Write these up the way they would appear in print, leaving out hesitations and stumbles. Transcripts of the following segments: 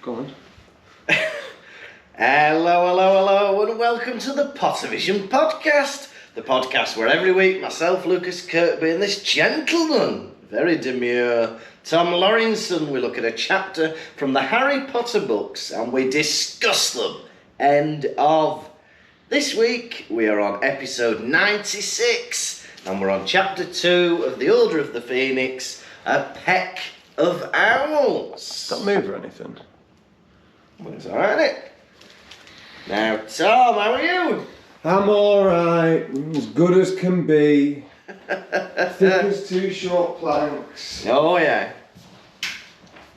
Go on. Hello, and welcome to the Pottervision podcast. The podcast where every week myself, Lucas Kirkby, and this gentleman, very demure, Tom Lawrenson, we look at a chapter from the Harry Potter books and we discuss them. End of. This week we are on episode 96 and we're on chapter 2 of the Order of the Phoenix, a PECK of OWLS. Don't move or anything. Well, it's alright, isn't it? Now, Tom, how are you? I'm alright, as good as can be. Thick as two short planks. Oh, yeah.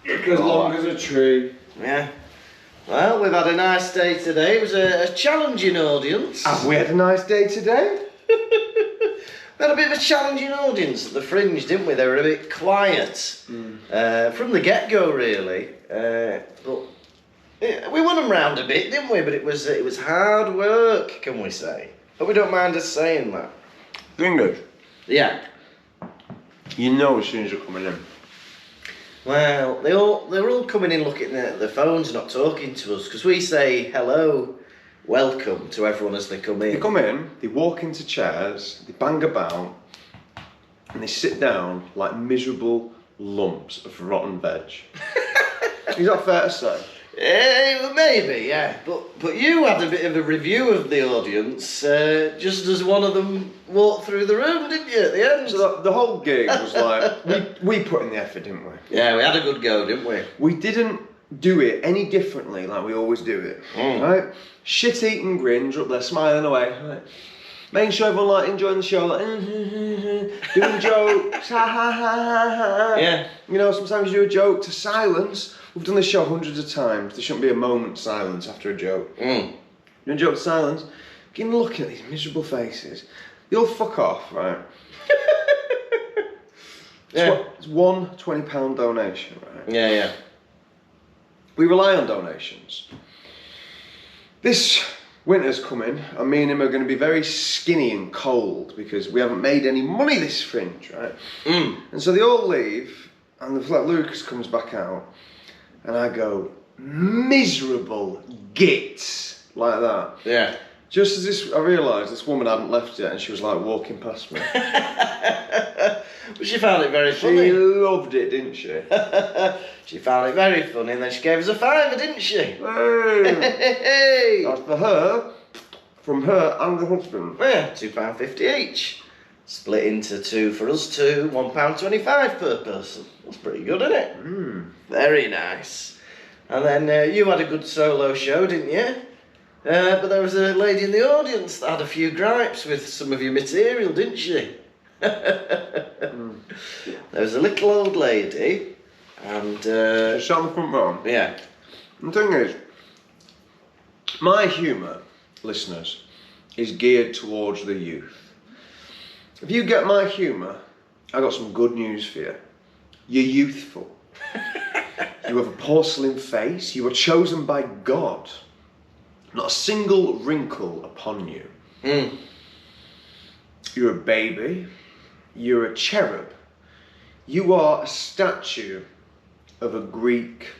As long as a tree. Yeah. Well, we've had a nice day today. It was a challenging audience. Have we had a nice day today? We had a bit of a challenging audience at the Fringe, didn't we? They were a bit quiet from the get-go, really. But yeah, we won them round a bit, didn't we? But it was hard work, can we say? But we don't mind us saying that. Doing good. Yeah. You know as soon as you're coming in. Well, they were all coming in looking at their phones, not talking to us, because we say hello, welcome to everyone as they come in. They come in, they walk into chairs, they bang about, and they sit down like miserable lumps of rotten veg. Is that fair to say? Maybe, yeah. But you had a bit of a review of the audience, just as one of them walked through the room, didn't you, at the end? So the whole gig was like, we put in the effort, didn't we? Yeah, we had a good go, didn't we? We didn't do it any differently like we always do it, right? Shit-eating grins up there smiling away, right? Making sure everyone like enjoying the show, like doing jokes, ha ha ha ha ha. Yeah. You know, sometimes you do a joke to silence. We've done this show hundreds of times. There shouldn't be a moment's silence after a joke. Doing a joke to silence, getting looking at these miserable faces. They all fuck off, right? Yeah. It's one £20 donation, right? Yeah. We rely on donations. This winter's coming, and me and him are going to be very skinny and cold because we haven't made any money this Fringe, right? And so they all leave, and the Lucas comes back out, and I go, miserable gits, like that. Yeah. Just as I realised this woman hadn't left yet, and she was like walking past me. But she found it very funny. She loved it, didn't she? She found it very funny, and then she gave us a £5, didn't she? Hey! That's for her, from her and the husband. Yeah, £2.50 each. Split into two for us two, £1.25 per person. That's pretty good, isn't it? Very nice. And then you had a good solo show, didn't you? But there was a lady in the audience that had a few gripes with some of your material, didn't she? There was a little old lady, and She sat on the front row. yeah. The thing is, my humour, listeners, is geared towards the youth. If you get my humour, I got some good news for you. You're youthful. You have a porcelain face. You were chosen by God. Not a single wrinkle upon you. You're a baby. You're a cherub. You are a statue of a Greek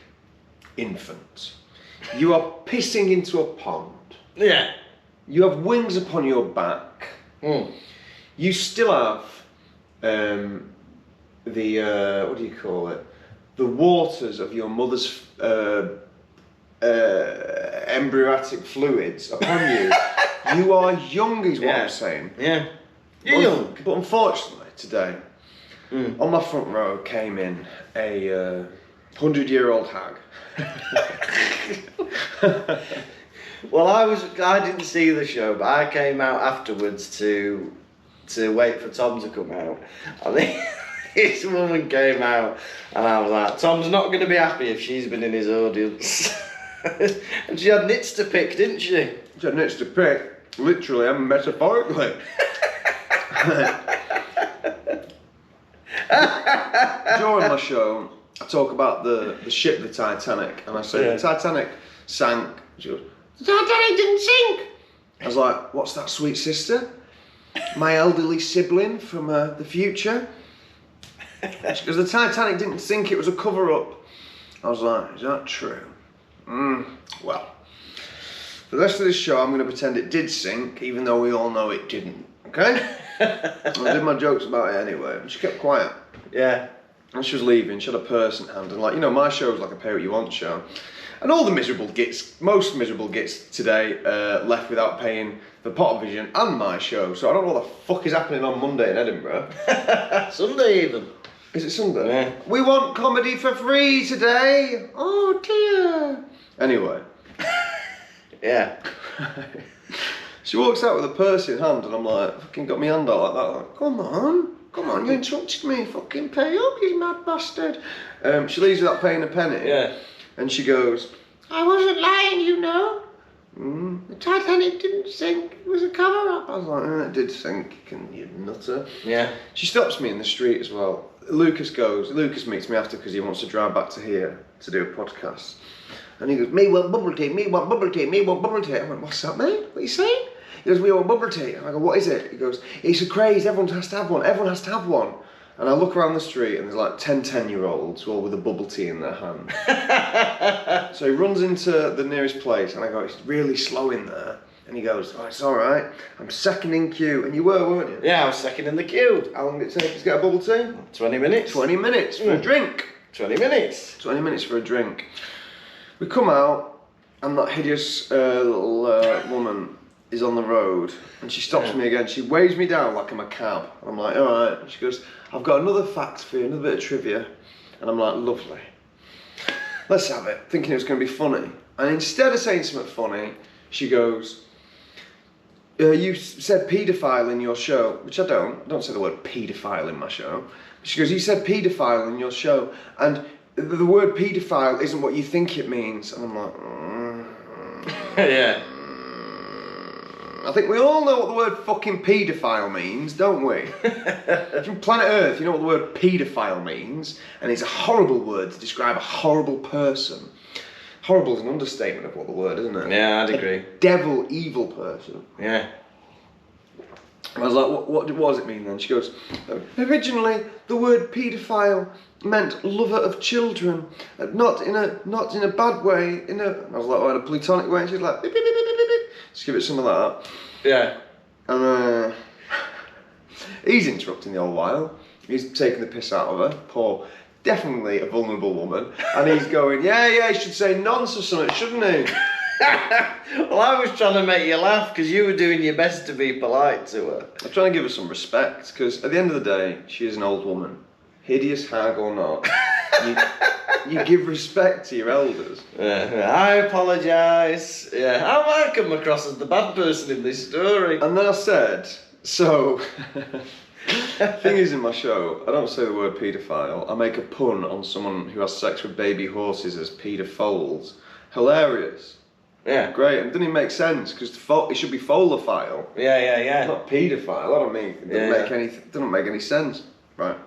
infant. You are pissing into a pond. Yeah. You have wings upon your back. You still have the what do you call it? The waters of your mother's embryonic fluids upon you. You are young, is what I'm saying. Yeah. You're young. But unfortunately, today, on my front row came in a 100-year-old hag. Well, I didn't see the show, but I came out afterwards to wait for Tom to come out. And this woman came out, and I was like, Tom's not going to be happy if she's been in his audience. And she had nits to pick, didn't she? She had nits to pick, literally and metaphorically. During my show, I talk about the ship, the Titanic, and I say, the Titanic sank. She goes, the Titanic didn't sink! I was like, what's that, sweet sister? My elderly sibling from the future? She goes, the Titanic didn't sink, it was a cover-up. I was like, is that true? Well, for the rest of this show, I'm going to pretend it did sink, even though we all know it didn't. Okay? I did my jokes about it anyway. She kept quiet. Yeah. And she was leaving. She had a purse in hand, and like, you know, my show was like a pay what you want show. And all the most miserable gits today left without paying for Pottervision and my show. So I don't know what the fuck is happening on Monday in Edinburgh. Sunday even. Is it Sunday? Yeah. We want comedy for free today. Oh dear. Anyway. Yeah. She walks out with a purse in hand, and I'm like, fucking got my hand out like that. Like, come on, you interrupted me. Fucking pay up, you mad bastard. She leaves without paying a penny. Yeah. And she goes, I wasn't lying, you know. The Titanic didn't sink. It was a cover-up. I was like, it did sink, you nutter. Yeah. She stops me in the street as well. Lucas meets me after because he wants to drive back to here to do a podcast. And he goes, me want bubble tea, me want bubble tea, me want bubble tea. I went, what's that, mate? What are you saying? He goes, we want bubble tea. And I go, what is it? He goes, it's a craze, everyone has to have one. Everyone has to have one. And I look around the street and there's like 10-year-olds all with a bubble tea in their hand. So he runs into the nearest place and I go, it's really slow in there. And he goes, oh, it's all right. I'm second in queue. And you were, weren't you? Yeah, I was second in the queue. How long did it take us to get a bubble tea? 20 minutes. 20 minutes for a drink. 20 minutes. 20 minutes for a drink. We come out and that hideous little woman is on the road and she stops me again. She waves me down like I'm a cab. And I'm like, all right. And she goes, I've got another fact for you, another bit of trivia. And I'm like, lovely. Let's have it. Thinking it was going to be funny. And instead of saying something funny, she goes, you said paedophile in your show, which I don't say the word paedophile in my show. She goes, you said paedophile in your show, and the word paedophile isn't what you think it means. And I'm like, Yeah. I think we all know what the word fucking paedophile means, don't we? From planet Earth, you know what the word paedophile means, and it's a horrible word to describe a horrible person. Horrible is an understatement of what the word, isn't it? Yeah, I'd agree. Devil, evil person. Yeah. I was like, what does it mean then? She goes, originally the word paedophile meant lover of children, not in a bad way. I was like, oh, in a platonic way. And she's like, beep, beep, beep, beep, beep, beep. Just give it some of that. Yeah. And he's interrupting the old while. He's taking the piss out of her. Poor, definitely a vulnerable woman. And he's going, yeah, he should say nonce or something, shouldn't he? Well, I was trying to make you laugh because you were doing your best to be polite to her. I'm trying to give her some respect because at the end of the day, she is an old woman. Hideous hag or not, you give respect to your elders. I apologise. Yeah, how have I come across as the bad person in this story? And then I said, so, thing is in my show, I don't say the word paedophile. I make a pun on someone who has sex with baby horses as paedophiles. Hilarious. Yeah. Great, and it doesn't even make sense because it should be folophile. Yeah. Not paedophile. I don't mean it doesn't make any sense, right?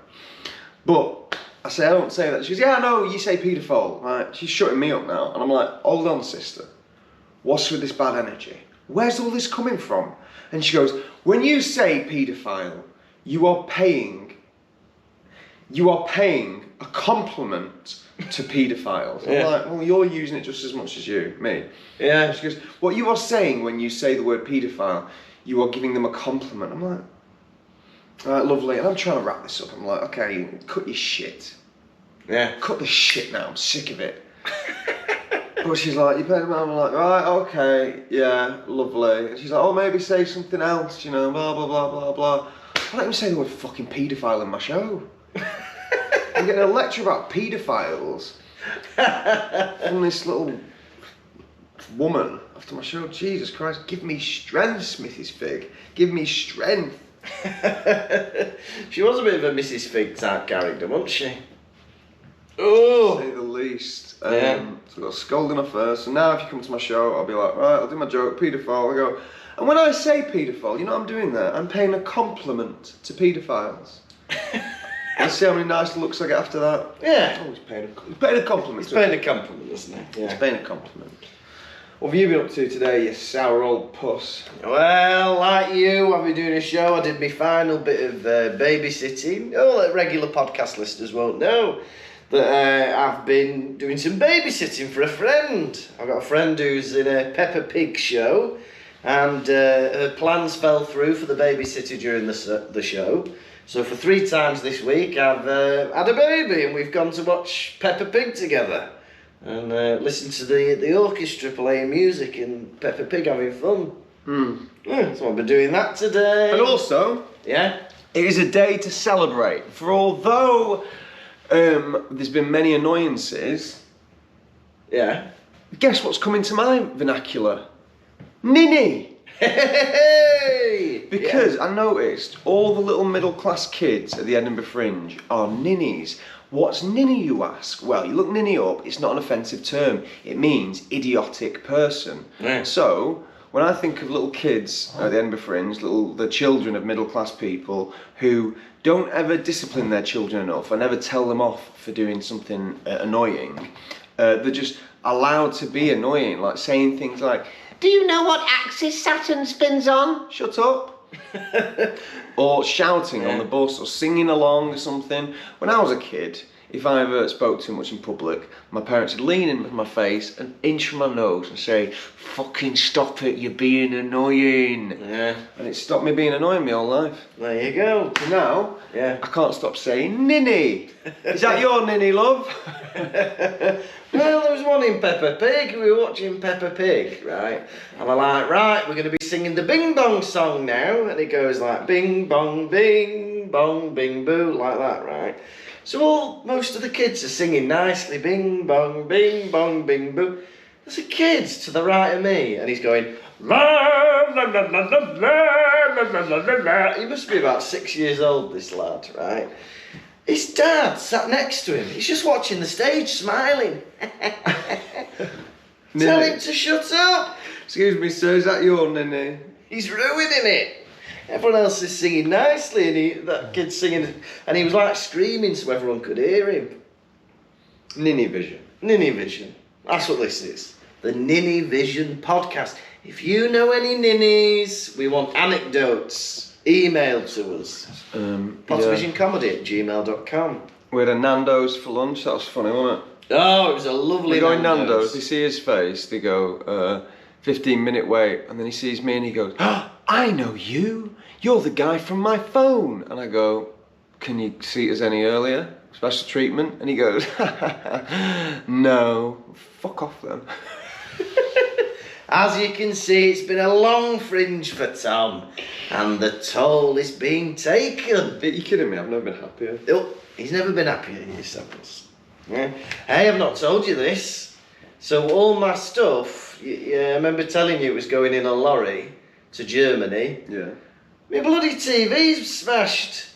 But I don't say that. She goes, yeah, no, you say paedophile, right? She's shutting me up now, and I'm like, hold on, sister. What's with this bad energy? Where's all this coming from? And she goes, when you say paedophile, you are paying a compliment to paedophiles. I'm like, well, you're using it just as much as me. Yeah. She goes, what you are saying when you say the word paedophile, you are giving them a compliment. I'm like, all right, lovely. And I'm trying to wrap this up. I'm like, okay, cut your shit. Yeah. Cut the shit now. I'm sick of it. But she's like, you paid them out. I'm like, right, okay, yeah, lovely. And she's like, oh, maybe say something else, you know, blah, blah, blah, blah, blah. I don't even say the word fucking paedophile in my show. I'm getting a lecture about paedophiles from this little woman after my show. Jesus Christ, give me strength, Mrs. Fig. Give me strength. She was a bit of a Mrs. Fig type character, wasn't she? Oh, to say the least. Yeah. So I got scolding her first. And now if you come to my show, I'll be like, right, I'll do my joke, paedophile. I go, and when I say paedophile, you know what I'm doing there? I'm paying a compliment to paedophiles. Let's see how many nice looks I get after that. Yeah. Oh, he's paying a compliment. He's paying a compliment, isn't he? He's paying a compliment. What have you been up to today, you sour old puss? Well, like you, I've been doing a show. I did my final bit of babysitting. Oh, like regular podcast listeners won't know. that I've been doing some babysitting for a friend. I've got a friend who's in a Peppa Pig show, and her plans fell through for the babysitter during the show. So for 3 times this week, I've had a baby, and we've gone to watch Peppa Pig together and listen to the orchestra playing music and Peppa Pig having fun. Yeah, so I've been doing that today. And also, yeah, it is a day to celebrate. For although there's been many annoyances, yeah. guess what's coming to my vernacular? Ninny! Hey! Because I noticed all the little middle class kids at the Edinburgh Fringe are ninnies. What's ninny, you ask? Well, you look ninny up, it's not an offensive term. It means idiotic person. Yeah. So, when I think of little kids at the Edinburgh Fringe, the children of middle class people who don't ever discipline their children enough and never tell them off for doing something annoying, they're just allowed to be annoying, like saying things like, "Do you know what axis Saturn spins on? Shut up." Or shouting on the bus or singing along or something. When I was a kid, if I ever spoke too much in public, my parents would lean into my face and inch from my nose and say, "Fucking stop it, you're being annoying." Yeah. And it stopped me being annoying my whole life. There you go. So now, Yeah. I can't stop saying ninny. Is that your ninny, love? Well, there was one in Peppa Pig. We were watching Peppa Pig, right? And I'm like, right, we're going to be singing the Bing Bong song now. And it goes like, bing bong, bing boo, like that, right? So most of the kids are singing nicely, bing bong, bing boo. There's a kid to the right of me, and he's going, la la la la la la la la la la. He must be about 6 years old, this lad, right? His dad sat next to him. He's just watching the stage, smiling. Tell him to shut up. Excuse me, sir, is that your ninny? He's ruining it. Everyone else is singing nicely, and that kid's singing, and he was like screaming so everyone could hear him. Ninny vision. Ninny Vision. That's what this is. The Ninny Vision podcast. If you know any ninnies, we want anecdotes. Email to us. Pottervisioncomedy@gmail.com. We had a Nando's for lunch. That was funny, wasn't it? Oh, it was a lovely We go in Nando's. They see his face. They go, 15-minute wait, and then he sees me and he goes, "Oh, I know you. You're the guy from my phone." And I go, "Can you seat us any earlier? Special treatment?" And he goes, "No." Fuck off then. As you can see, it's been a long fringe for Tom, and the toll is being taken. Are you kidding me? I've never been happier. Oh, he's never been happier in his samples. Yeah. Hey, I've not told you this. So all my stuff, I remember telling you it was going in a lorry to Germany. Yeah. My bloody TV's smashed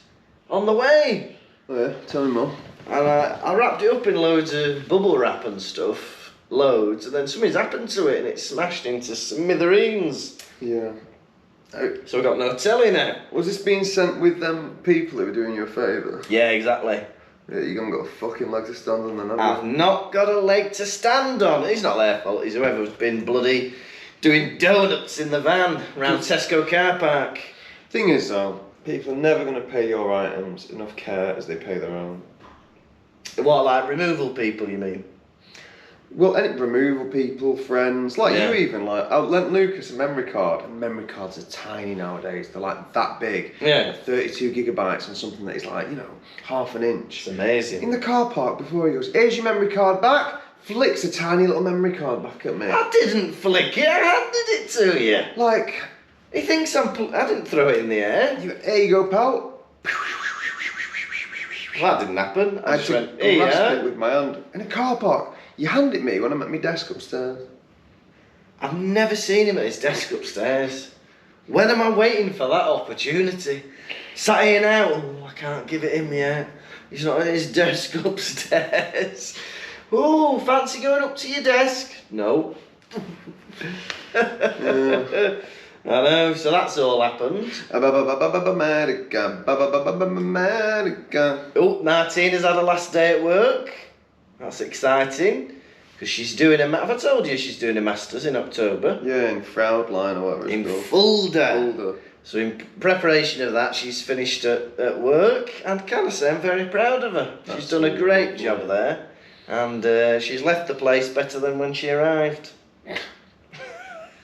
on the way. Oh yeah, tell me more. And I wrapped it up in loads of bubble wrap and stuff. Loads, and then something's happened to it and it's smashed into smithereens. Yeah. So we got no telly now. Was this being sent with them people who were doing you a favour? Yeah, exactly. Yeah, you haven't got a fucking leg to stand on then, have I've you? not got a leg to stand on. It's not their fault. It's whoever's been bloody doing donuts in the van around Tesco car park. Thing is though, people are never going to pay your items enough care as they pay their own. What, like removal people, you mean? Well, any removal people, friends, like Yeah. you even, like, I lent Lucas a memory card, and memory cards are tiny nowadays, they're like that big. Yeah. 32 gigabytes and something that is like, half an inch. It's amazing. In the car park before he goes, "Here's your memory card back," flicks a tiny little memory card back at me. I didn't flick it, I handed it to you. Like, He thinks I didn't throw it in the air. here you go, pal. Well, that didn't happen. I just had went, to "Here you grasp are." it with my hand. In a car park. You hand it me when I'm at my desk upstairs. I've never seen him at his desk upstairs. When am I waiting for that opportunity? Sat here now, oh, I can't give it him yet. He's not at his desk upstairs. Oh, fancy going up to your desk? No. Yeah. I know, so that's all happened. America. Oh, Martina's had a last day at work. That's exciting. Because she's doing have I told you she's doing a Masters in October? Yeah, in Fraudline or whatever it's In called. Fulda. Fulda. So in preparation of that, she's finished at work, and can I say I'm very proud of her. She's done a great job there, and she's left the place better than when she arrived.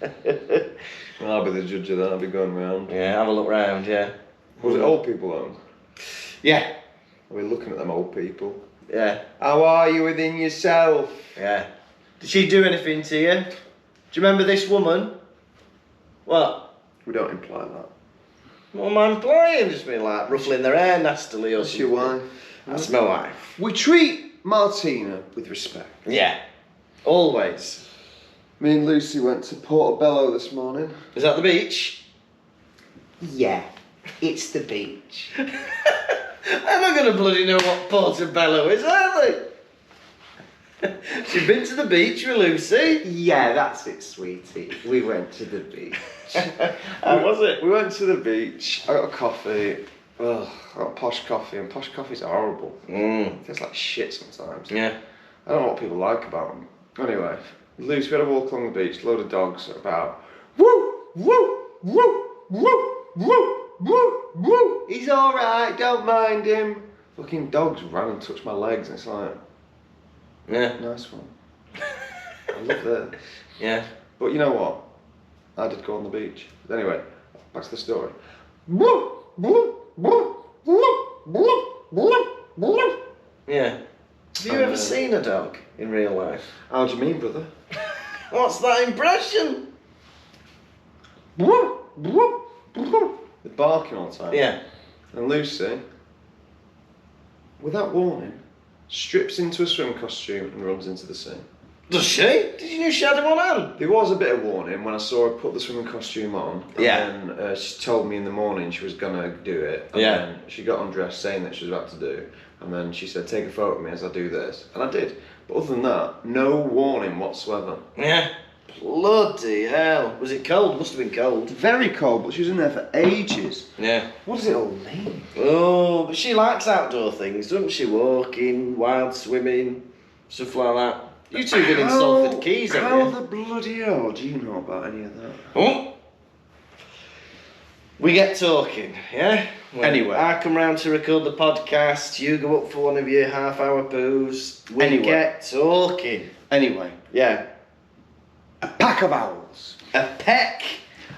Well, I'll be the judge of that. I'll be going round. Yeah, have a look round, yeah. Was it old people home? Yeah. I'll be looking at them old people. Yeah. How are you within yourself? Yeah. Did she do anything to you? Do you remember this woman? What? We don't imply that. What am I implying? Just being like ruffling their hair nastily or That's something. your wife. That's my wife. We treat Martina with respect. Yeah. Always. Me and Lucy went to Portobello this morning. Is that the beach? Yeah, it's the beach. I'm not going to bloody know what Portobello is, are they? She's been to the beach with Lucy. Yeah, that's it, sweetie. We went to the beach. How was it? We went to the beach. I got a coffee. Ugh, I got posh coffee, and posh coffee's horrible. It tastes like shit sometimes. Yeah. I don't know what people like about them. Anyway, Lucy, we had a walk along the beach, a load of dogs about. Woo! Woo! Woo! Woo! Woo! Woo! Woo! He's alright, don't mind him. Fucking dogs ran and touched my legs, and it's like, Yeah. nice one. I love this. Yeah. But you know what? I did go on the beach. Anyway, back to the story. Woo! Woo! Woo! Woo! Woo! Woo! Woo! Yeah. Have you ever seen a dog in real life? How do you mean, brother? What's that impression? Woo! Woo! Woo! They're barking all the time. Yeah. And Lucy, without warning, strips into a swim costume and runs into the sea. Does she? Did you know she had him on hand? There was a bit of warning when I saw her put the swimming costume on. And then she told me in the morning she was going to do it. And then she got undressed saying that she was about to do. And then she said, take a photo of me as I do this. And I did. But other than that, no warning whatsoever. Yeah. Bloody hell. Was it cold? Must have been cold. Very cold, but she was in there for ages. Yeah. What does it all mean? Oh, but she likes outdoor things, doesn't she? Walking, wild swimming, stuff like that. You two been in Salford Keys, haven't you? How the bloody hell do you know about any of that? Oh. We get talking, yeah? Anyway. I come round to record the podcast, you go up for one of your half-hour poos. We get talking. Anyway. Yeah. A pack of owls. A peck.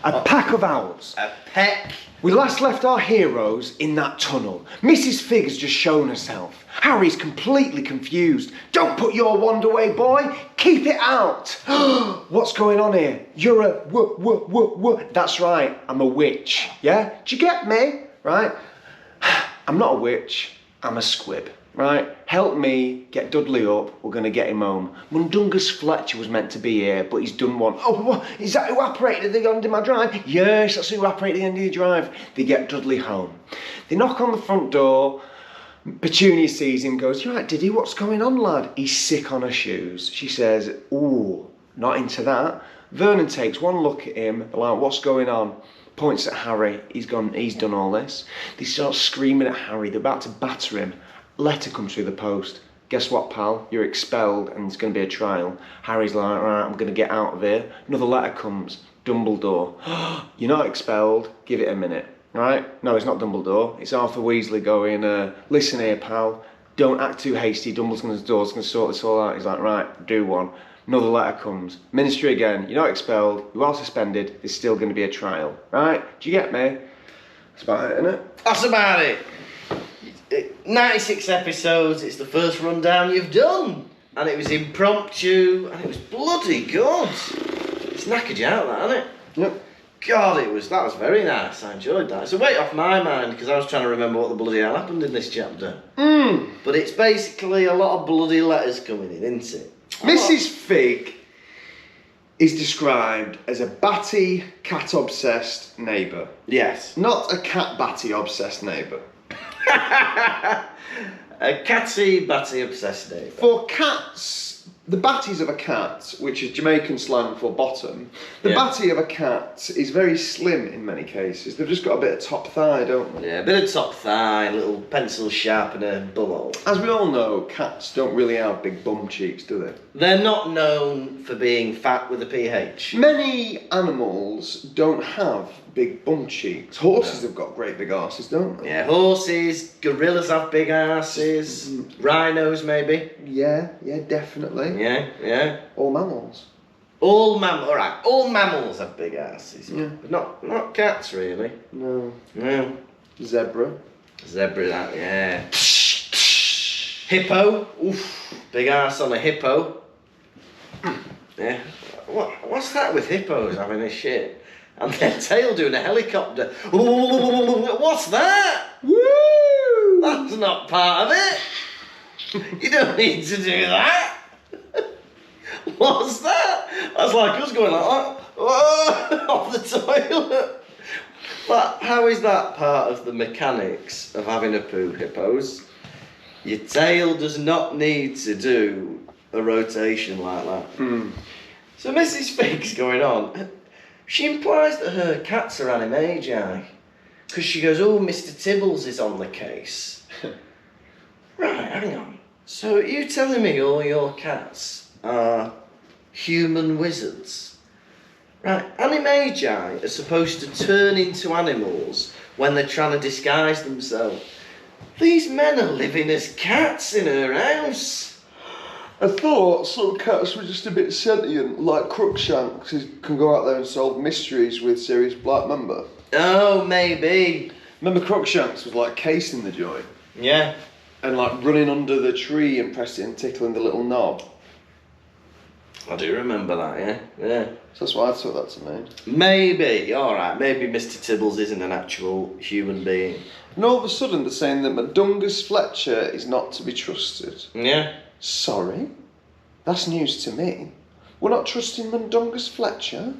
A pack of owls. A peck. We last left our heroes in that tunnel. Mrs. Fig has just shown herself. Harry's completely confused. Don't put your wand away, boy. Keep it out. What's going on here? You're a That's right, I'm a witch. Yeah? Do you get me? Right? I'm not a witch. I'm a squib. Right? Help me get Dudley up. We're going to get him home. Mundungus Fletcher was meant to be here, but he's done one. Oh, what? Is that who operated at the end of my drive? Yes, that's who operated at the end of your drive. They get Dudley home. They knock on the front door. Petunia sees him, goes, you right, Diddy, what's going on, lad? He's sick on her shoes. She says, ooh, not into that. Vernon takes one look at him, like, what's going on? Points at Harry. He's done all this. They start screaming at Harry. They're about to batter him. Letter comes through the post. Guess what, pal? You're expelled and there's going to be a trial. Harry's like, right, I'm going to get out of here. Another letter comes. Dumbledore. You're not expelled. Give it a minute. Right? No, it's not Dumbledore. It's Arthur Weasley going, listen here, pal. Don't act too hasty. Dumbledore's going to sort this all out. He's like, right, do one. Another letter comes. Ministry again. You're not expelled. You are suspended. There's still going to be a trial. Right? Do you get me? That's about it, isn't it? That's about it. 96 episodes, it's the first rundown you've done. And it was impromptu, and it was bloody good. It's knackered you out, that, hasn't it? Yep. God, that was very nice. I enjoyed that. It's a weight off my mind, because I was trying to remember what the bloody hell happened in this chapter. But it's basically a lot of bloody letters coming in, isn't it? Mrs. Fig is described as a batty, cat-obsessed neighbour. Yes. Not a cat-batty-obsessed neighbour. A catty, batty obsessed neighbour. For cats the batties of a cat, which is Jamaican slang for bottom, the Yeah. batty of a cat is very slim in many cases. They've just got a bit of top thigh, don't they? Yeah, a bit of top thigh, little pencil sharpener, bumhole. As we all know, cats don't really have big bum cheeks, do they? They're not known for being fat with a PH. Many animals don't have big bum cheeks. Horses have got great big arses, don't they? Yeah, horses, gorillas have big asses, rhinos maybe. Yeah, definitely. Yeah. All mammals. All mammals have big asses. Yeah. But not cats really. No. No. Zebra. Zebra, that, yeah. Hippo, oof, big ass on a hippo. Yeah. What's that with hippos having a shit? And their tail doing a helicopter. What's that? Woo! That's not part of it. You don't need to do that. What's that? That's like us going like that. Off the toilet. But how is that part of the mechanics of having a poo, hippos? Your tail does not need to do a rotation like that. So Mrs. Fig's going on. She implies that her cats are animagi. Because she goes, oh, Mr. Tibbles is on the case. Right, hang on. So are you telling me all your cats are human wizards? Right, animagi are supposed to turn into animals when they're trying to disguise themselves. These men are living as cats in her house. I thought some cats were just a bit sentient, like Crookshanks, who can go out there and solve mysteries with Sirius Black, remember? Oh, maybe. Remember Crookshanks was like casing the joint? Yeah. And like running under the tree and pressing and tickling the little knob. I do remember that, yeah. So that's what I thought that to mean. Maybe, alright, maybe Mr. Tibbles isn't an actual human being. And all of a sudden they're saying that Mundungus Fletcher is not to be trusted. Yeah. Sorry? That's news to me. We're not trusting Mundungus Fletcher?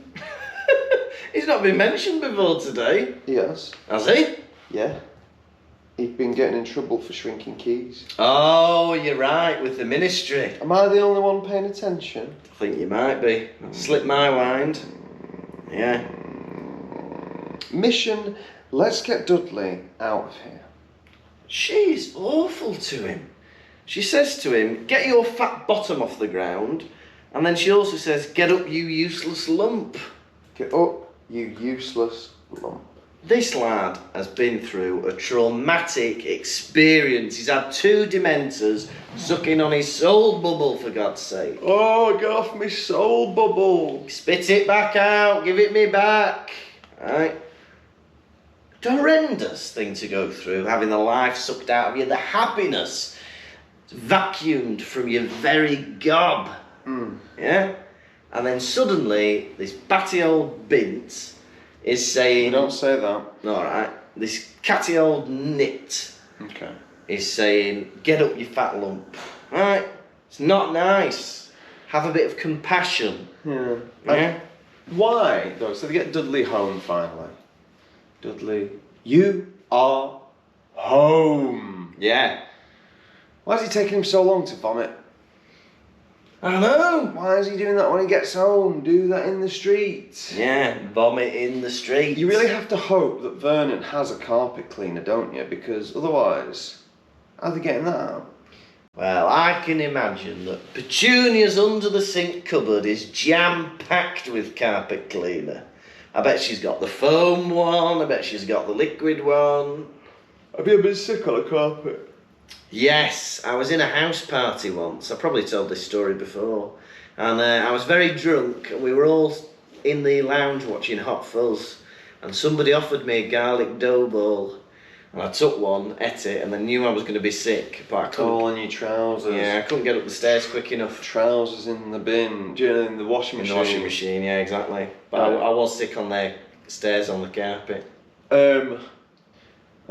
He's not been mentioned before today. Yes. Has he? Yeah. He'd been getting in trouble for shrinking keys. Oh, you're right, with the ministry. Am I the only one paying attention? I think you might be. Slipped my mind. Yeah. Mission, let's get Dudley out of here. She's awful to him. She says to him, get your fat bottom off the ground. And then she also says, get up, you useless lump. Get up, you useless lump. This lad has been through a traumatic experience. He's had 2 dementors sucking on his soul bubble, for God's sake. Oh, get off me soul bubble. Spit it back out, give it me back. Right? It's a horrendous thing to go through, having the life sucked out of you, the happiness vacuumed from your very gob. Yeah? And then suddenly, this batty old bint is saying... You don't say that. Alright, this catty old nit Okay. is saying, get up you fat lump. Right? It's not nice. Have a bit of compassion. Yeah. Yeah? Why, though? So they get Dudley home finally. Dudley, you are home. Yeah. Why is it taking him so long to vomit? I know. Why is he doing that when he gets home? Do that in the street. Yeah, vomit in the street. You really have to hope that Vernon has a carpet cleaner, don't you? Because otherwise, how are they getting that out? Well, I can imagine that Petunia's under the sink cupboard is jam-packed with carpet cleaner. I bet she's got the foam one, I bet she's got the liquid one. Have you ever been sick on a carpet? Yes, I was in a house party once. I probably told this story before. And I was very drunk and we were all in the lounge watching Hot Fuzz. And somebody offered me a garlic dough ball. And I took one, ate it, and then knew I was going to be sick. But I couldn't. All in your trousers. Yeah, I couldn't get up the stairs quick enough. Trousers in the bin. Do you know, in the washing In machine? the washing machine, yeah, exactly. But I was sick on the stairs on the carpet. I've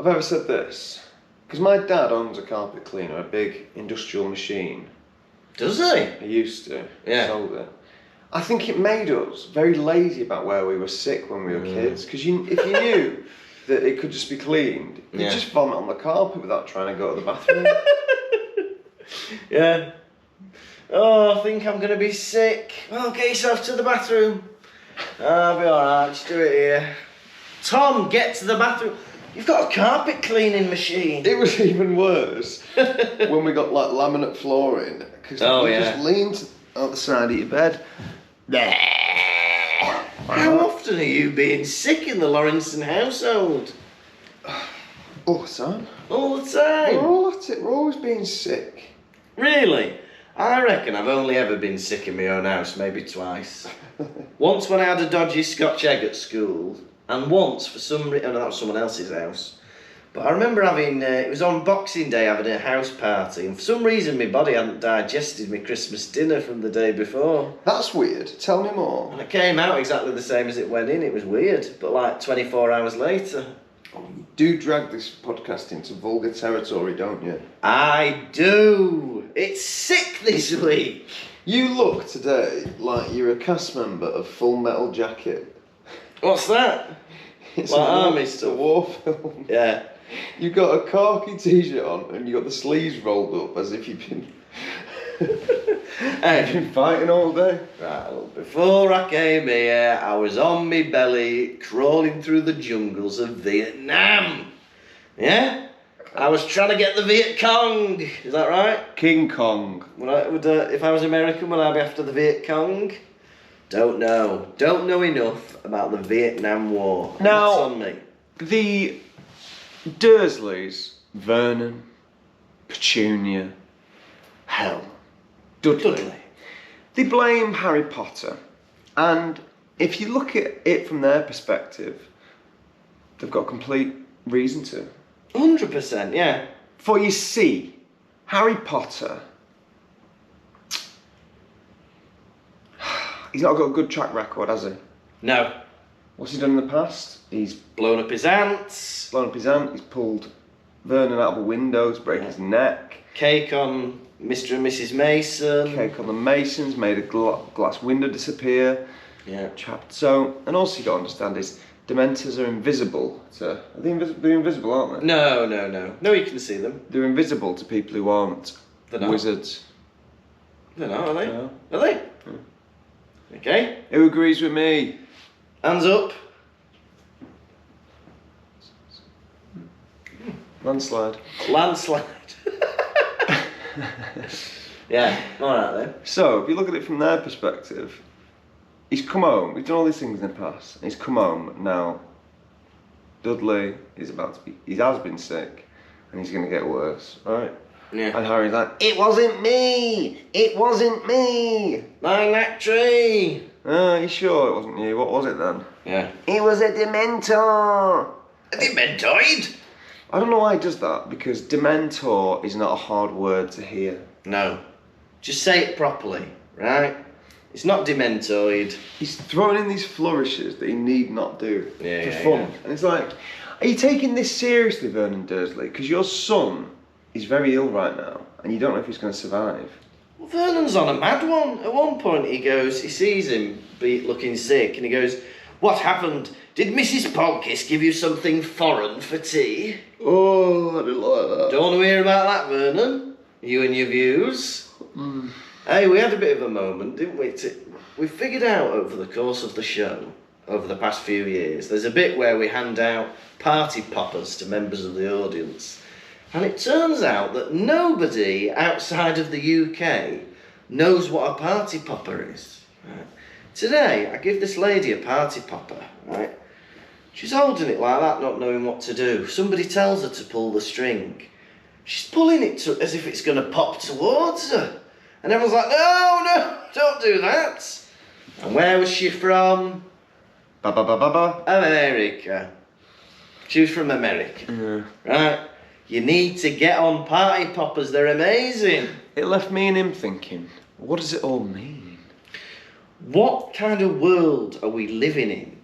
ever said this. Because my dad owns a carpet cleaner, a big industrial machine. Does he? He used to. Yeah. Sold it. I think it made us very lazy about where we were sick when we were kids. Because if you knew that it could just be cleaned, you'd just vomit on the carpet without trying to go to the bathroom. Yeah. Oh, I think I'm going to be sick. Well, get yourself to the bathroom. I'll be alright, just do it here. Tom, get to the bathroom. You've got a carpet cleaning machine. It was even worse when we got like laminate flooring, because you just leaned out the side of your bed. How often are you being sick in the Lawrenson household? All the time. All the time? We're all at it, we're always being sick. Really? I reckon I've only ever been sick in my own house, maybe twice. Once when I had a dodgy Scotch egg at school, and once for some reason, that was someone else's house. But I remember having, it was on Boxing Day, having a house party, and for some reason my body hadn't digested my Christmas dinner from the day before. That's weird, tell me more. And it came out exactly the same as it went in, it was weird, but like 24 hours later. You do drag this podcast into vulgar territory, don't you? I do! It's sick this week! You look today like you're a cast member of Full Metal Jacket. What's that? It's It's a war film. Yeah. You've got a khaki t-shirt on and you've got the sleeves rolled up as if you've been... Hey. You've been fighting all day. Right, well, before I came here, I was on my belly, crawling through the jungles of Vietnam. Yeah? I was trying to get the Viet Cong. Is that right? King Kong. If I was American, would I be after the Viet Cong? Don't know. Don't know enough about the Vietnam War. Now, that's on me. The Dursleys, Vernon, Petunia, hell, Dudley. They blame Harry Potter, and if you look at it from their perspective, they've got complete reason to. 100%, yeah. For you see, Harry Potter, he's not got a good track record, has he? No. What's he done in the past? He's Blown up his ants. blown up his ant, he's pulled Vernon out of a window, he's break his neck. Cake on Mr. and Mrs. Mason. Cake on the Masons, made a glass window disappear. Yeah. Trapped. So, and also you got to understand is Dementors are invisible to... They're invisible, aren't they? No. No, you can see them. They're invisible to people who aren't They're not. wizards. They're not, are they? No. Are they? Okay. Who agrees with me? Hands up. Landslide. Landslide. Yeah, alright then. So, if you look at it from their perspective, he's come home, we've done all these things in the past, and he's come home, now Dudley is about to be, he has been sick, and he's going to get worse, right? Yeah. And Harry's like, it wasn't me! It wasn't me! Mind that tree! Are you sure it wasn't you? What was it then? Yeah. It was a Dementor! A Dementoid? I don't know why he does that, because Dementor is not a hard word to hear. No. Just say it properly, right? It's not Dementoid. He's throwing in these flourishes that he need not do for fun. Yeah. And it's like, are you taking this seriously, Vernon Dursley? Because your son is very ill right now, and you don't know if he's going to survive. Well, Vernon's on a mad one. At one point he sees him looking sick, and he goes, what happened? Did Mrs. Polkiss give you something foreign for tea? Oh, I didn't like that. Don't want to hear about that, Vernon. You and your views. Hey, we had a bit of a moment, didn't we? We figured out over the course of the show, over the past few years, there's a bit where we hand out party poppers to members of the audience. And it turns out that nobody outside of the UK knows what a party popper is. Right? Today, I give this lady a party popper, right? She's holding it like that, not knowing what to do. Somebody tells her to pull the string. She's pulling it as if it's going to pop towards her. And everyone's like, no, don't do that. And where was she from? America. She was from America. Yeah. Right? You need to get on party poppers, they're amazing. It left me and him thinking, what does it all mean? What kind of world are we living in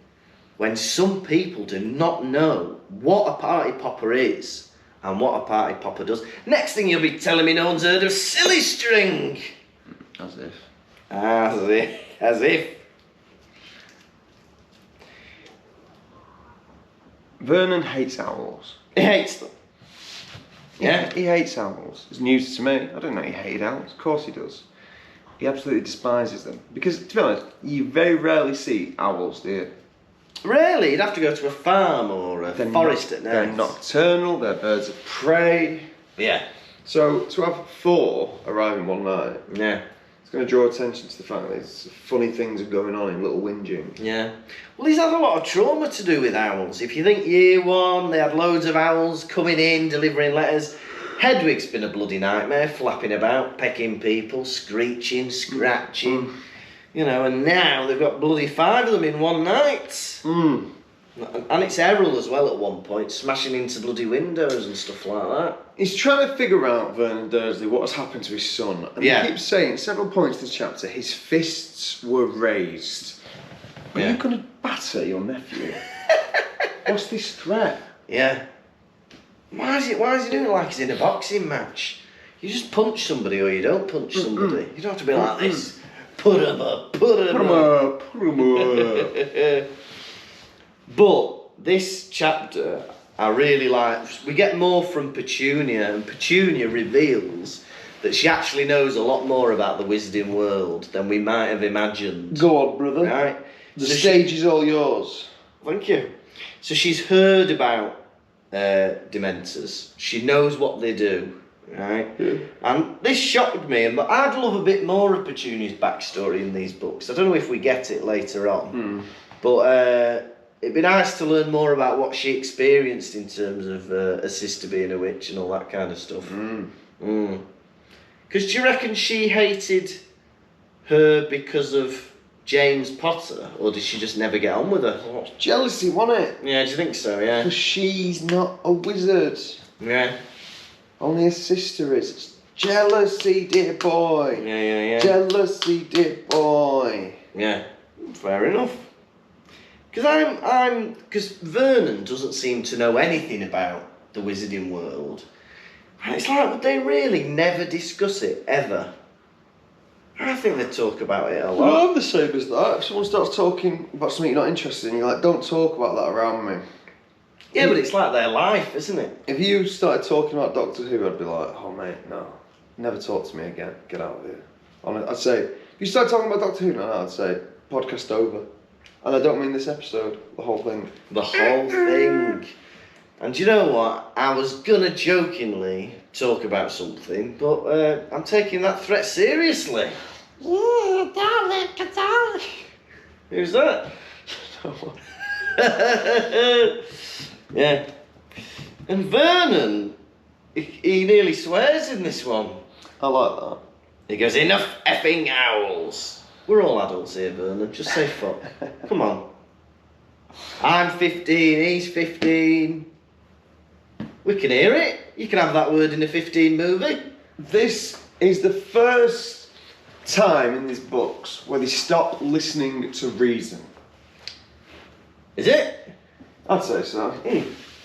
when some people do not know what a party popper is and what a party popper does? Next thing you'll be telling me no one's heard of silly string. As if. As if. Vernon hates owls. He hates them. Yeah? He hates owls. It's news to me. I didn't know he hated owls. Of course he does. He absolutely despises them. Because, to be honest, you very rarely see owls, do you? Really? You'd have to go to a farm or a forest at night. They're nocturnal, they're birds of prey. Yeah. So, to have 4 arriving one night, Yeah. it's going to draw attention to the fact that there's funny things are going on in little whinging. Yeah. Well, he's had a lot of trauma to do with owls. If you think year 1, they had loads of owls coming in, delivering letters. Hedwig's been a bloody nightmare, flapping about, pecking people, screeching, scratching. You know, and now they've got bloody 5 of them in one night. And it's Errol as well at one point, smashing into bloody windows and stuff like that. He's trying to figure out, Vernon Dursley, what has happened to his son. And he keeps saying, at several points in the chapter, his fists were raised. Are you going to batter your nephew? What's this threat? Yeah. Why is he doing it like he's in a boxing match? You just punch somebody or you don't punch somebody. You don't have to be like this. Put him up, put him up. But this chapter, I really like. We get more from Petunia, and Petunia reveals that she actually knows a lot more about the wizarding world than we might have imagined. Go on, brother. Right? The stage is all yours. Thank you. So she's heard about Dementors. She knows what they do, right? Yeah. And this shocked me, but I'd love a bit more of Petunia's backstory in these books. I don't know if we get it later on, but it'd be nice to learn more about what she experienced in terms of a sister being a witch and all that kind of stuff. Because do you reckon she hated her because of James Potter, or did she just never get on with her? Oh, jealousy, wasn't it? Yeah, do you think so? Yeah. Because she's not a wizard. Yeah. Only her sister is. It's jealousy, dear boy. Yeah. Jealousy, dear boy. Yeah. Fair enough. Because Vernon doesn't seem to know anything about the wizarding world. And it's like, would they really never discuss it, ever? I think they talk about it a lot. Well, I'm the same as that. If someone starts talking about something you're not interested in, you're like, don't talk about that around me. Yeah, but it's like their life, isn't it? If you started talking about Doctor Who, I'd be like, oh mate, no. Never talk to me again. Get out of here. I'd say, if you start talking about Doctor Who now, I'd say, podcast over. And I don't mean this episode, the whole thing. The whole thing. And you know what? I was gonna jokingly talk about something, but I'm taking that threat seriously. Yeah, darling, darling. Who's that? Yeah. And Vernon, he nearly swears in this one. I like that. He goes, enough effing owls. We're all adults here, Vernon. Just say fuck. Come on. I'm 15, he's 15. We can hear it. You can have that word in a 15 movie. This is the first time in these books where they stop listening to reason. Is it? I'd say so.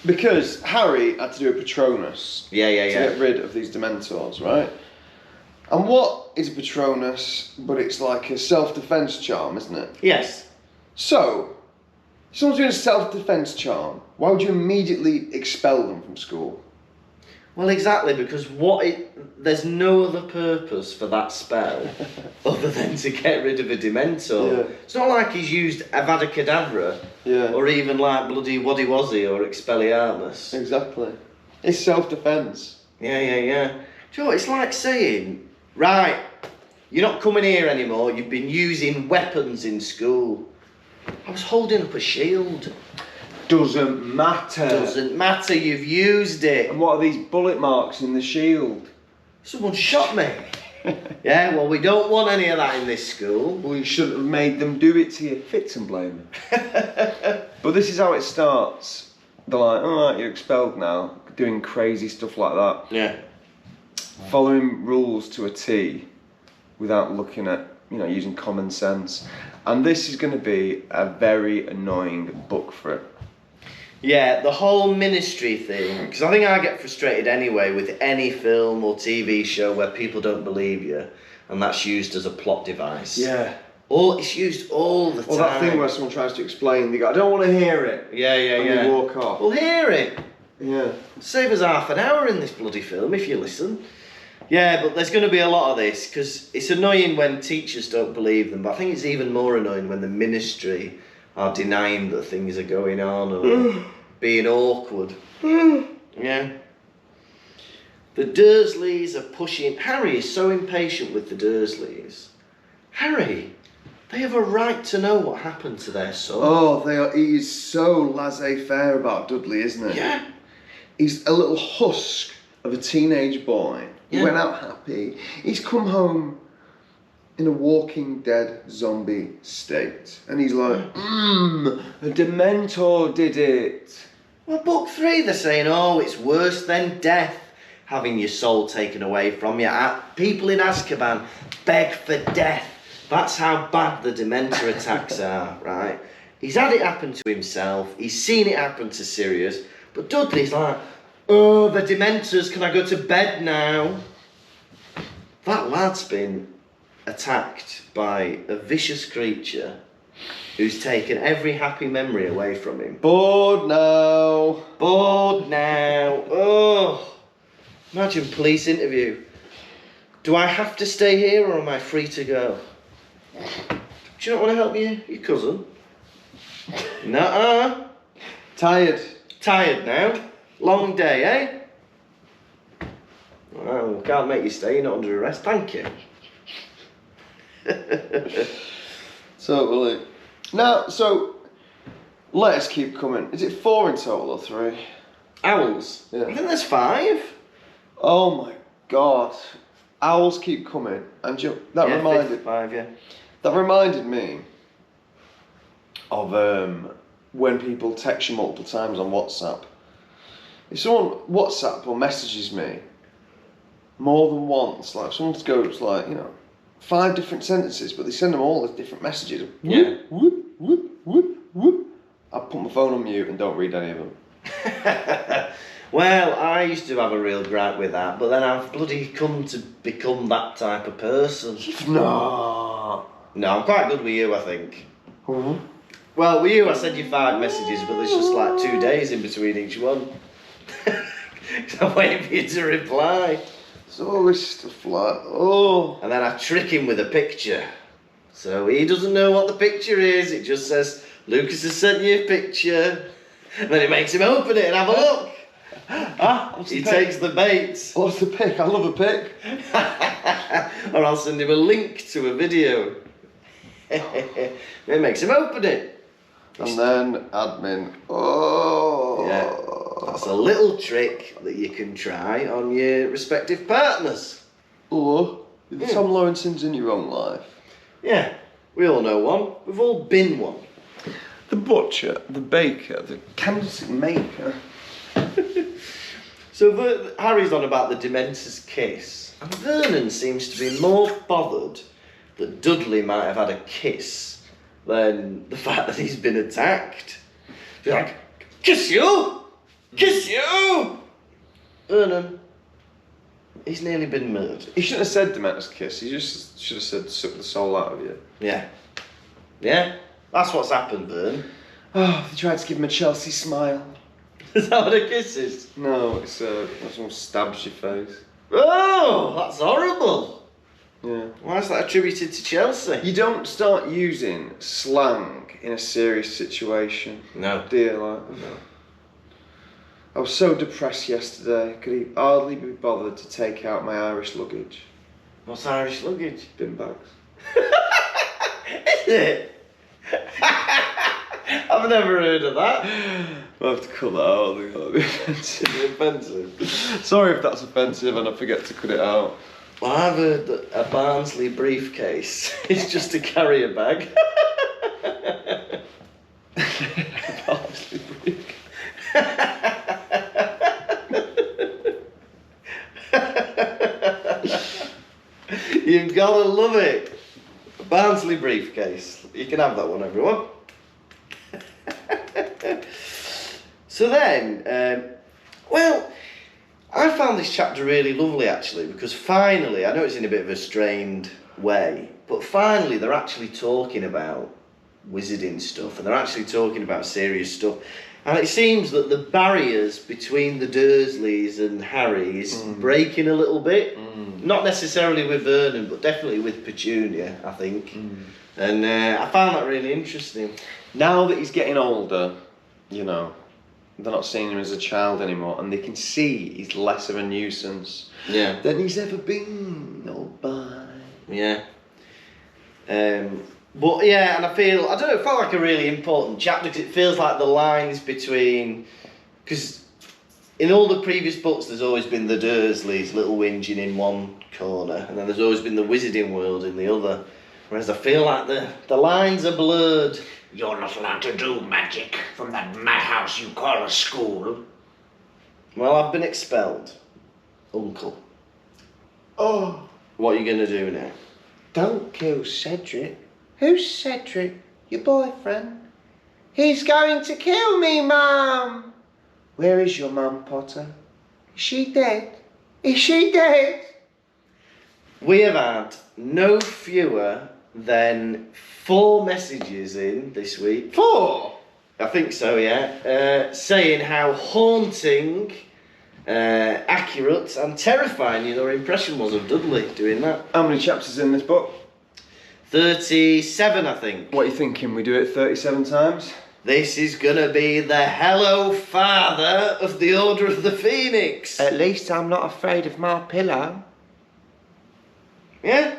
Because Harry had to do a Patronus Yeah. to get rid of these Dementors, right? And what is a Patronus? But it's like a self-defense charm, isn't it? Yes. So, if someone's doing a self-defense charm, why would you immediately expel them from school? Well, exactly, because there's no other purpose for that spell other than to get rid of a Dementor. Yeah. It's not like he's used Avada Kedavra, or even like bloody Waddy Wazzy or Expelliarmus. Exactly. It's self-defense. Yeah. Do you know what? It's like saying, right, you're not coming here anymore, you've been using weapons in school. I was holding up a shield. Doesn't matter. Doesn't matter, you've used it. And what are these bullet marks in the shield? Someone shot me. Yeah, well, we don't want any of that in this school. Well, you shouldn't have made them do it to you. Fix and blame them. But this is how it starts. They're like, alright, you're expelled now. Doing crazy stuff like that. Yeah. Following rules to a T without looking at, using common sense. And this is going to be a very annoying book for it. Yeah, the whole ministry thing, because I think I get frustrated anyway with any film or TV show where people don't believe you, and that's used as a plot device. Yeah. It's used all the time. Or that thing where someone tries to explain, they go, I don't want to hear it. Yeah. And they walk off. Well, hear it. Yeah. Save us half an hour in this bloody film if you listen. Yeah, but there's going to be a lot of this because it's annoying when teachers don't believe them, but I think it's even more annoying when the ministry are denying that things are going on or being awkward. Yeah. The Dursleys are pushing... Harry is so impatient with the Dursleys. Harry, they have a right to know what happened to their son. Oh, he is so laissez-faire about Dudley, isn't he? Yeah. He's a little husk of a teenage boy. He went out happy. He's come home in a Walking Dead zombie state. And he's like, a Dementor did it. Well, book 3, they're saying, oh, it's worse than death, having your soul taken away from you. People in Azkaban beg for death. That's how bad the Dementor attacks are, right? He's had it happen to himself. He's seen it happen to Sirius. But Dudley's like, oh, the Dementors, can I go to bed now? That lad's been attacked by a vicious creature who's taken every happy memory away from him. Bored now. Bored now. Oh, imagine police interview. Do I have to stay here or am I free to go? Do you not want to help your cousin? Nuh-uh. Tired. Tired now? Long day, eh? Well, can't make you stay, you're not under arrest, thank you. Totally. Now, so, letters keep coming. Is it 4 in total or 3? Owls? Yeah. I think there's 5. Oh my god. Owls keep coming. And that reminded me of when people text you multiple times on WhatsApp. If someone WhatsApp or messages me more than once, like someone goes like, 5 different sentences, but they send them all as different messages. Yeah. Whoop, whoop, whoop, whoop. I put my phone on mute and don't read any of them. Well, I used to have a real gripe with that, but then I've bloody come to become that type of person. No. No, I'm quite good with you, I think. Mm-hmm. Well, with you, I send you 5 messages, but there's just like 2 days in between each one. I'm waiting for you to reply. It's always stuff like, oh. And then I trick him with a picture. So he doesn't know what the picture is. It just says, Lucas has sent you a picture. And then it makes him open it and have a look. He takes the bait. What's the pic? I love a pic. Or I'll send him a link to a video. It makes him open it. And then admin. Oh. Yeah. That's a little trick that you can try on your respective partners. Or the Tom Lawrensons in your own life. Yeah. We all know one. We've all been one. The butcher, the baker, the candlestick maker. So Harry's on about the Dementor's kiss, and Vernon seems to be more bothered that Dudley might have had a kiss than the fact that he's been attacked. He's like, kiss you? Kiss you? Vernon, he's nearly been murdered. He shouldn't have said Dementor's kiss, he just should have said suck the soul out of you. Yeah. Yeah? That's what's happened, Vern. Oh, they tried to give him a Chelsea smile. Is that what a kiss is? No, it's someone stabs your face. Oh, that's horrible. Yeah. Why is that attributed to Chelsea? You don't start using slang in a serious situation. No. Do you, like? No. I was so depressed yesterday, could hardly be bothered to take out my Irish luggage. What's Irish luggage? Bin bags. Is it? I've never heard of that. I'll have to cut that out, I think that'll be offensive. Offensive. Sorry if that's offensive and I forget to cut it out. Well, I've heard that a Barnsley briefcase is just a carrier bag. Barnsley briefcase. You've gotta love it. A Barnsley briefcase. You can have that one, everyone. So then, well, I found this chapter really lovely actually, because finally, I know it's in a bit of a strained way, but finally they're actually talking about wizarding stuff, and they're actually talking about serious stuff. And it seems that the barriers between the Dursleys and Harry is breaking a little bit. Not necessarily with Vernon, but definitely with Petunia, I think. And I found that really interesting. Now that he's getting older, you know, they're not seeing him as a child anymore, and they can see he's less of a nuisance than he's ever been. Oh, bye. Yeah. But yeah, and I don't know, it felt like a really important chapter because it feels like the lines between, because in all the previous books there's always been the Dursleys, little whinging in one corner, and then there's always been the wizarding world in the other. Whereas I feel like the lines are blurred. You're not allowed to do magic from that madhouse you call a school. Well, I've been expelled, Uncle. Oh, What are you going to do now? don't kill Cedric. Who's Cedric? Your boyfriend? He's going to kill me, Mum. Where is your mum, Potter? Is she dead? Is she dead? We have had no fewer than 4 messages in this week. 4? I think so, yeah. Saying how haunting, accurate and terrifying your impression was of Dudley doing that. How many chapters in this book? 37, I think. What are you thinking? We do it 37 times? This is gonna be the Hello Father of the Order of the Phoenix. At least I'm not afraid of my pillow. Yeah?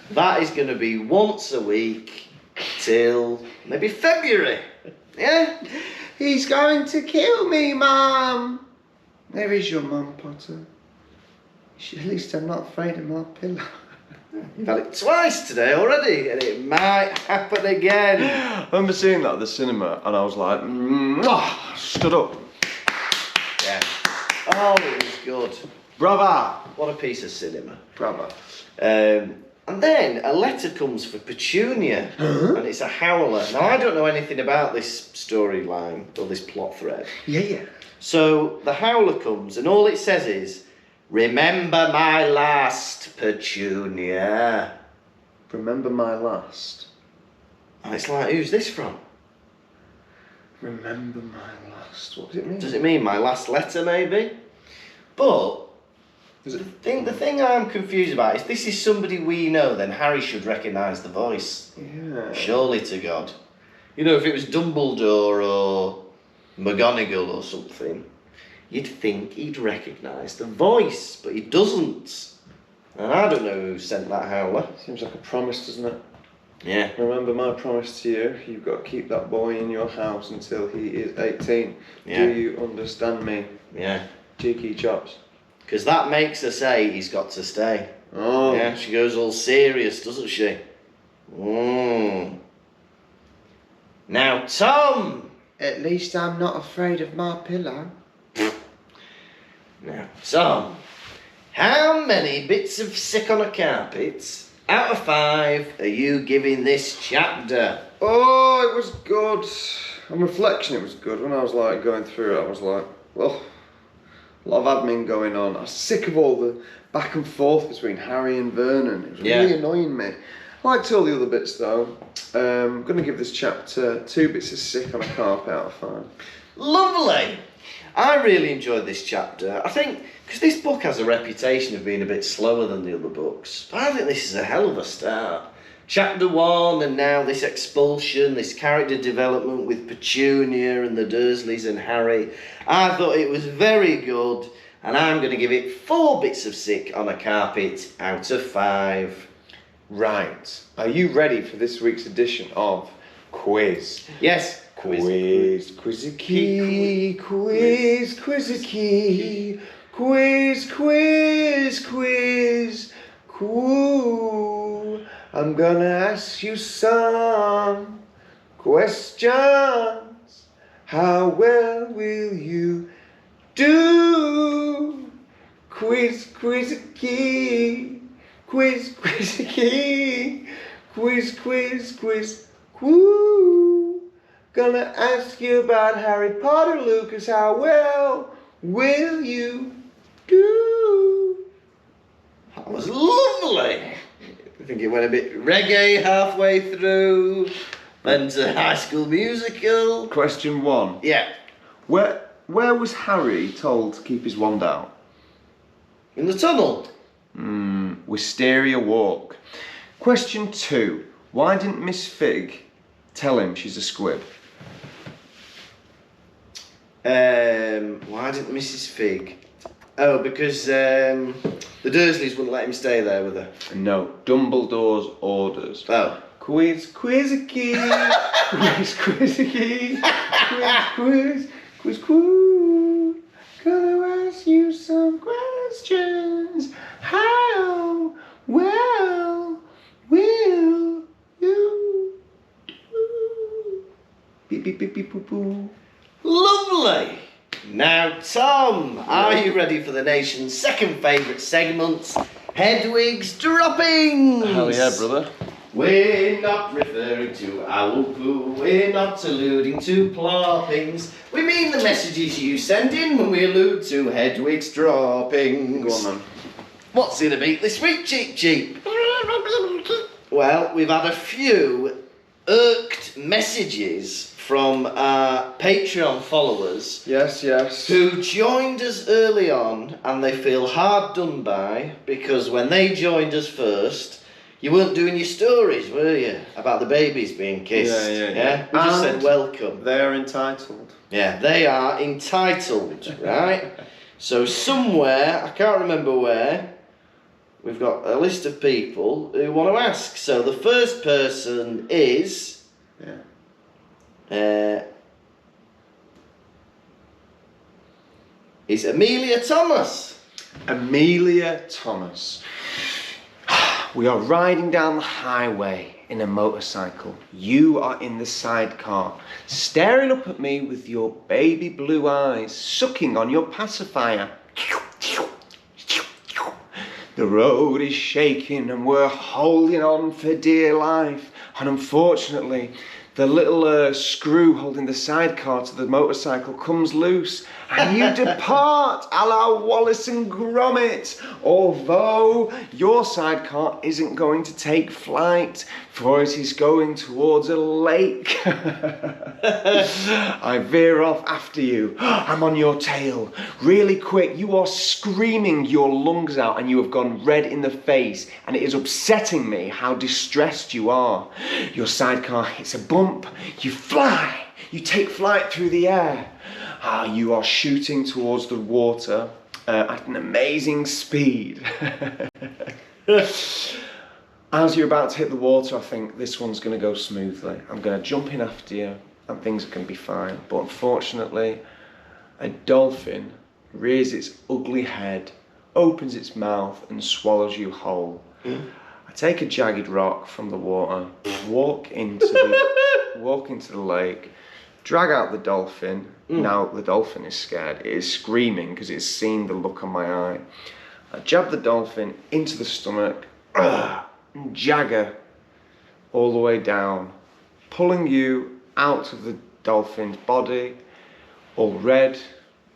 That is gonna be once a week till maybe February. Yeah? He's going to kill me, Mum. Where is your mum, Potter? At least I'm not afraid of my pillow. You've had it twice today already, and it might happen again. I remember seeing that at the cinema, and I was like, stood up. Yeah. Oh, it was good. Brava! What a piece of cinema. Brava. And then a letter comes for Petunia, and it's a howler. Now, I don't know anything about this storyline or this plot thread. Yeah. So the howler comes, and all it says is, "Remember my last, Petunia." Remember my last. And it's like, who's this from? Remember my last. What does it mean? Does it mean my last letter, maybe? But the thing I'm confused about is, this is somebody we know, then Harry should recognise the voice. Yeah. Surely to God. You know, if it was Dumbledore or McGonagall or something, you'd think he'd recognise the voice, but he doesn't. And I don't know who sent that howler. Seems like a promise, doesn't it? Yeah. Remember my promise to you. You've got to keep that boy in your house until he is 18. Yeah. Do you understand me? Yeah. Cheeky chops. Because that makes her say he's got to stay. Oh. Yeah, she goes all serious, doesn't she? Now, Tom! At least I'm not afraid of my pillow. Now, Tom, how many bits of sick on a carpet out of 5 are you giving this chapter? Oh, it was good. On reflection, it was good. When I was like going through it, I was like, well, a lot of admin going on. I was sick of all the back and forth between Harry and Vernon. It was really annoying me. I liked all the other bits though. I'm going to give this chapter 2 bits of sick on a carpet out of 5. Lovely! I really enjoyed this chapter. I think, because this book has a reputation of being a bit slower than the other books, but I think this is a hell of a start. Chapter 1, and now this expulsion, this character development with Petunia and the Dursleys and Harry. I thought it was very good, and I'm going to give it 4 bits of sick on a carpet out of 5. Right. Are you ready for this week's edition of Quiz? Yes. Quiz, quizzicky, quiz, quizzicky, quiz, quiz, quiz, cool. I'm gonna ask you some questions. How well will you do? Quiz, quizzicky, quiz, quizzicky, quiz, quiz, quiz, woo. Gonna ask you about Harry Potter, Lucas. How well will you do? That was lovely. I think it went a bit reggae halfway through. And High School Musical. Question 1. Yeah. Where was Harry told to keep his wand out? In the tunnel. Wisteria Walk. Question 2. Why didn't Miss Fig tell him she's a squib? Why didn't Mrs. Fig? Oh, because the Dursleys wouldn't let him stay there with her. No, Dumbledore's orders. Oh. Quizzicky, quizzicky, quiz. Gonna ask you some questions. How well will you do? Beep beep beep beep boo boo. Lovely! Now, Tom, are you ready for the nation's second favourite segment, Hedwig's Droppings? Hell yeah, brother. We're not referring to owl poo, we're not alluding to ploppings. We mean the messages you send in when we allude to Hedwig's Droppings. Go on then. What's it to beat this week, Cheap Cheap? Well, we've had a few irked messages from our Patreon followers Yes. who joined us early on and they feel hard done by because when they joined us first, you weren't doing your stories, were you? About the babies being kissed. Yeah. We just said And welcome. they're entitled. Yeah, they are entitled, right? So somewhere, I can't remember where, we've got a list of people who want to ask. So the first person is... is Amelia Thomas. Amelia Thomas. We are riding down the highway in a motorcycle. You are in the sidecar, staring up at me with your baby blue eyes, sucking on your pacifier. The road is shaking and we're holding on for dear life. And unfortunately, the little screw holding the sidecar to the motorcycle comes loose and you depart a la Wallace and Gromit, although your sidecar isn't going to take flight, for it is going towards a lake. I veer off after you. I'm on your tail. Really quick, you are screaming your lungs out and you have gone red in the face, and it is upsetting me how distressed you are. Your sidecar hits a bump, you fly, you take flight through the air. You are shooting towards the water at an amazing speed. As you're about to hit the water, I think this one's going to go smoothly. I'm going to jump in after you and things are going to be fine. But unfortunately, a dolphin rears its ugly head, opens its mouth and swallows you whole. I take a jagged rock from the water, walk into the lake, drag out the dolphin. Now the dolphin is scared. It is screaming because it's seen the look on my eye. I jab the dolphin into the stomach, and jagger all the way down, pulling you out of the dolphin's body, all red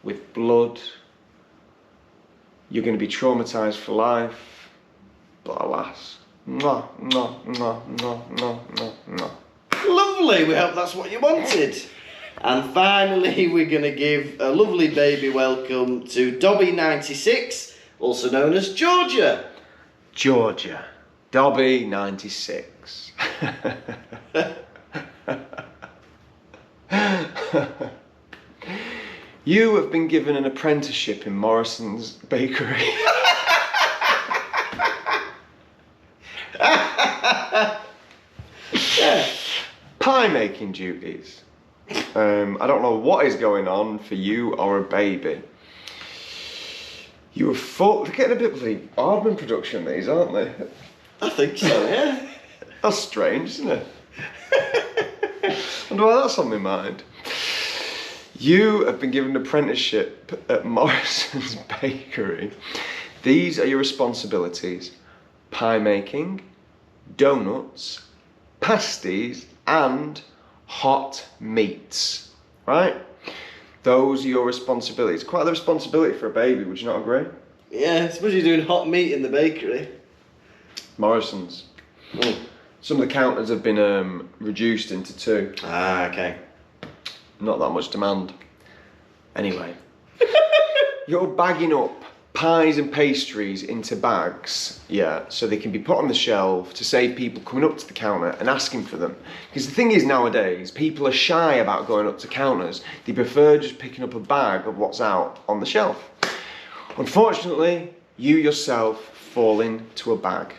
with blood. You're going to be traumatized for life, but alas. Mwah, mwah, mwah, mwah, mwah, mwah, mwah. Lovely, we hope that's what you wanted. And finally, we're going to give a lovely baby welcome to Dobby96, also known as Georgia. Georgia, Dobby 96. You have been given an apprenticeship in Morrison's bakery. Pie making duties. I don't know what is going on for you or a baby. You were they're getting a bit of the Aardman production, these, aren't they? I think so, yeah. That's strange, isn't it? I wonder why that's on my mind. You have been given an apprenticeship at Morrison's bakery. These are your responsibilities: pie making, donuts, pasties, and hot meats. Right? Those are your responsibilities. Quite the responsibility for a baby, would you not agree? Yeah, I suppose you're doing hot meat in the bakery. Morrison's. Some of the counters have been reduced into 2. Ah, okay. Not that much demand. Anyway, you're bagging up pies and pastries into bags, yeah, so they can be put on the shelf to save people coming up to the counter and asking for them. Because the thing is, nowadays, people are shy about going up to counters. They prefer just picking up a bag of what's out on the shelf. Unfortunately, you yourself fall into a bag.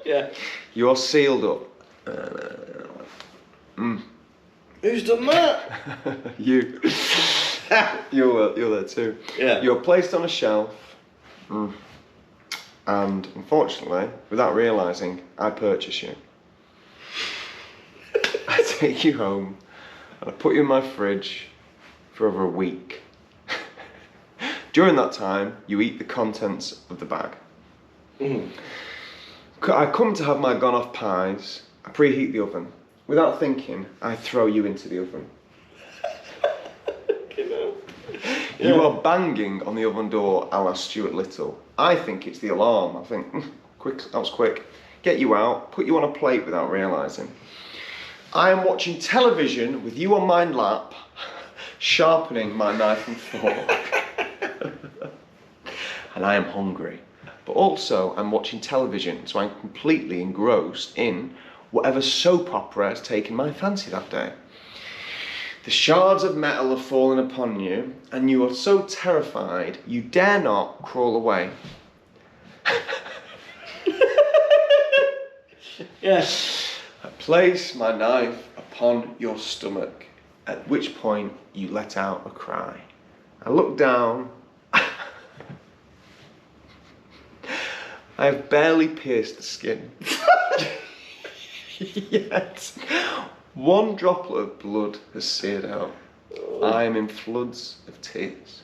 Yeah. You're sealed up. Who's done that? You. You're there too. Yeah. You're placed on a shelf, and unfortunately, without realising, I purchase you. I take you home, and I put you in my fridge for over a week. During that time, you eat the contents of the bag. I come to have my gone off pies. I preheat the oven. Without thinking, I throw you into the oven. You are banging on the oven door a la Stuart Little. I think it's the alarm. I think, quick, that was quick. Get you out, put you on a plate without realising. I am watching television with you on my lap, sharpening my knife and fork. And I am hungry. But also, I'm watching television, so I'm completely engrossed in whatever soap opera has taken my fancy that day. The shards of metal have fallen upon you, and you are so terrified you dare not crawl away. Yes. I place my knife upon your stomach, at which point you let out a cry. I look down. I have barely pierced the skin. Yet, one droplet of blood has seared out. I am in floods of tears.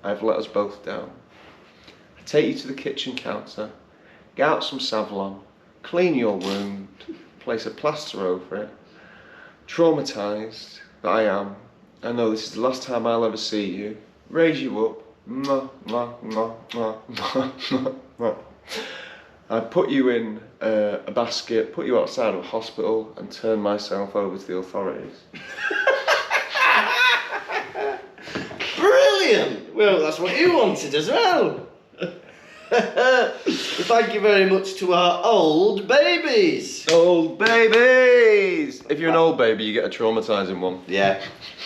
I have let us both down. I take you to the kitchen counter, get out some Savlon, clean your wound, place a plaster over it. Traumatised that I am, I know this is the last time I'll ever see you. Raise you up. Mwah, mwah, mwah, mwah, mwah, mwah, mwah. I put you in a basket, put you outside of a hospital, and turn myself over to the authorities. Brilliant! Well, that's what you wanted as well. Thank you very much to our old babies. Old babies! If you're an old baby, you get a traumatising one. Yeah.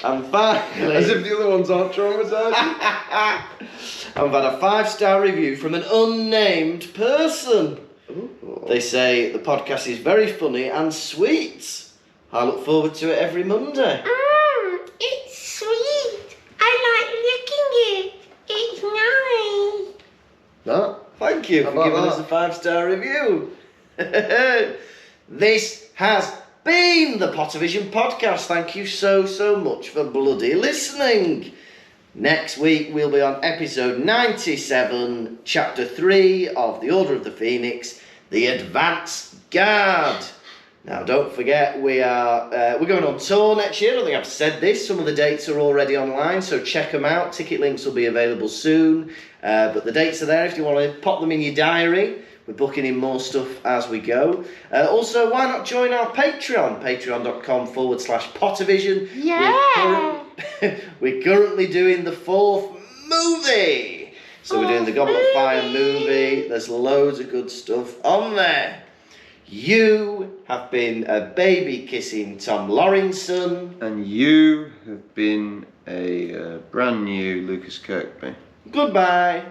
And finally... As if the other ones aren't traumatising. I've had a 5-star review from an unnamed person. Ooh. They say the podcast is very funny and sweet. I look forward to it every Monday. It's sweet. I like licking it. It's nice. That? Thank you How for about giving us a that? 5-star review. This has been the Pottervision podcast. Thank you so, so much for bloody listening. Next week we'll be on episode 97, chapter 3 of The Order of the Phoenix, The Advance Guard. Now don't forget we're going on tour next year. I don't think I've said this. Some of the dates are already online, so check them out. Ticket links will be available soon. But the dates are there if you want to pop them in your diary. We're booking in more stuff as we go. Also, why not join our Patreon? Patreon.com/Pottervision. Yeah. We're currently doing the 4th movie. So we're doing the Goblet of Fire movie. There's loads of good stuff on there. You have been a baby kissing Tom Lawrinson. And you have been a brand new Lucas Kirkby. Goodbye.